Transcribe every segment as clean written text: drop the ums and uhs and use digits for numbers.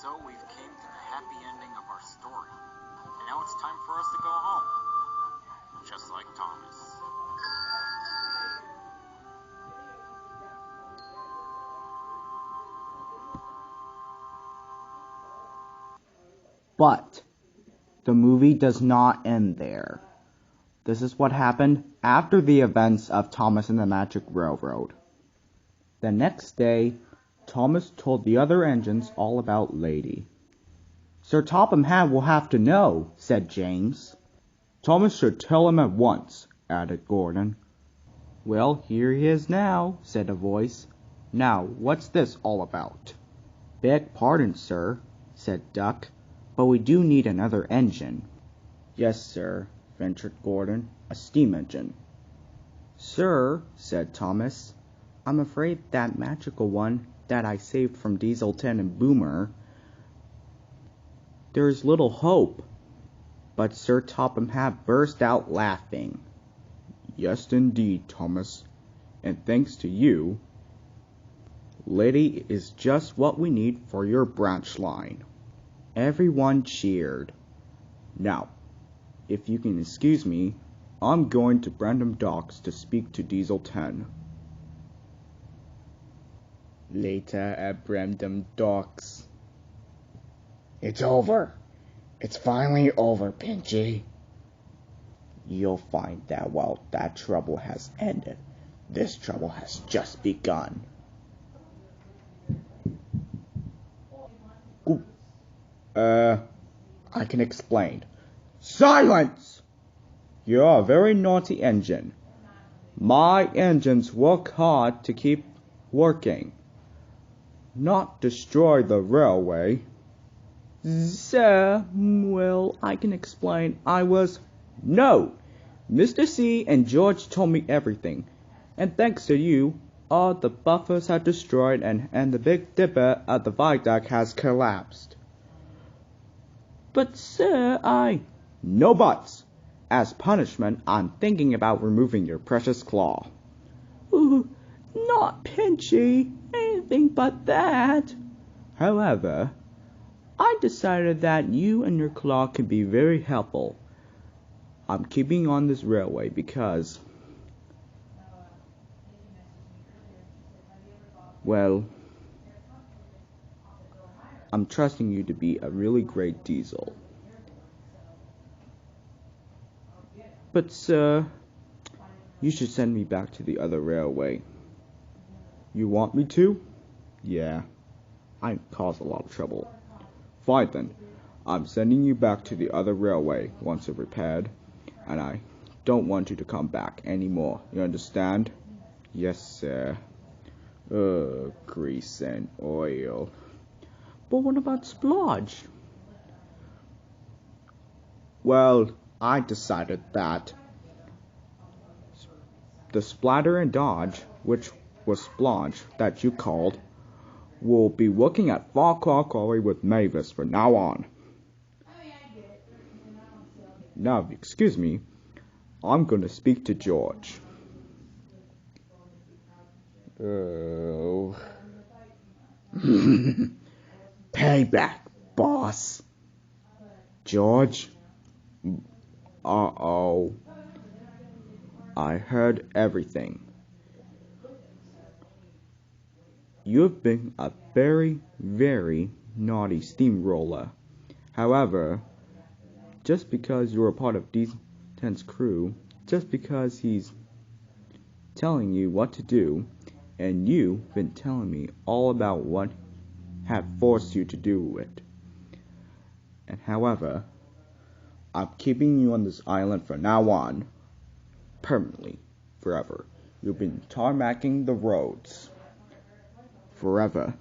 So we've came to the happy ending of our story. And now it's time for us to go home. Just like Thomas. But the movie does not end there. This is what happened after the events of Thomas and the Magic Railroad. The next day, Thomas told the other engines all about Lady. Sir Topham Hatt will have to know, said James. Thomas should tell him at once, added Gordon. Well, here he is now, said a voice. Now, what's this all about? Beg pardon, sir, said Duck, but we do need another engine. Yes, sir, ventured Gordon, a steam engine. Sir, said Thomas, I'm afraid that magical one that I saved from Diesel 10 and Boomer, there is little hope. But Sir Topham Hatt burst out laughing. Yes, indeed, Thomas, and thanks to you, Lady is just what we need for your branch line. Everyone cheered. Now, if you can excuse me, I'm going to Brandon Docks to speak to Diesel 10. Later at Brandon Docks. It's over. It's finally over, Pinchy. You'll find that while that trouble has ended, this trouble has just begun. I can explain. Silence! You're a very naughty engine. My engines work hard to keep working, not destroy the railway. Sir, well, I can explain. No! Mr. C and George told me everything, and thanks to you, all the buffers are destroyed and the Big Dipper at the viaduct has collapsed. But, sir, No buts! As punishment, I'm thinking about removing your precious claw. Ooh, not Pinchy, anything but that. However, I decided that you and your claw can be very helpful. I'm keeping on this railway because, well, I'm trusting you to be a really great diesel. But, sir, you should send me back to the other railway. You want me to? Yeah, I caused a lot of trouble. Fine then, I'm sending you back to the other railway once it's repaired, and I don't want you to come back anymore, you understand? Yes, sir. Grease and oil. But what about Splodge? Well, I decided that the Splatter and Dodge, which was Splodge that you called, will be working at Farquhar Quarry with Mavis from now on. Now, excuse me, I'm going to speak to George. Oh. Payback, boss. George? Uh-oh. I heard everything. You've been a very, very naughty steamroller. However, just because you're a part of D10's crew, just because he's telling you what to do, and you've been telling me all about what have forced you to do it. And however, I'm keeping you on this island from now on, permanently, forever. You've been tarmacking the roads. Forever.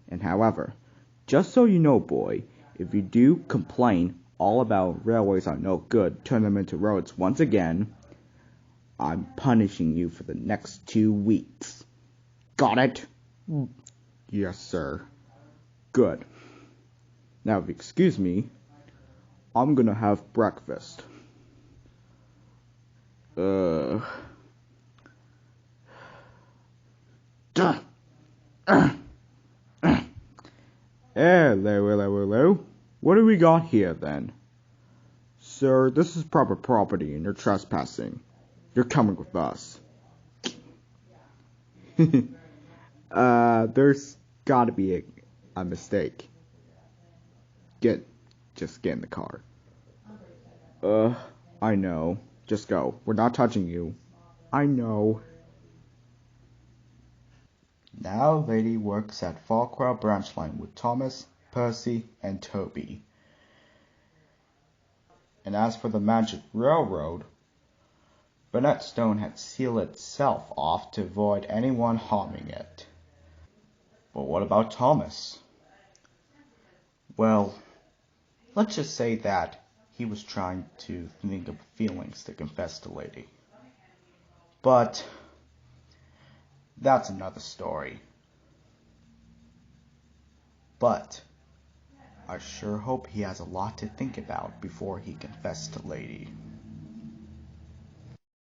And however, just so you know, boy, if you do complain all about railways are no good, turn them into roads once again, I'm punishing you for the next 2 weeks. Got it? Yes, sir. Good. Now, if you excuse me, I'm gonna have breakfast. Hello. What do we got here then? Sir, this is private property and you're trespassing. You're coming with us. There's gotta be a mistake. Just get in the car. I know. Just go. We're not touching you. I know. Now Lady works at Falkrow Branch Line with Thomas, Percy, and Toby. And as for the Magic Railroad, Burnett Stone had sealed itself off to avoid anyone harming it. But what about Thomas? Well, let's just say that he was trying to think of feelings to confess to Lady. But that's another story. But I sure hope he has a lot to think about before he confessed to Lady.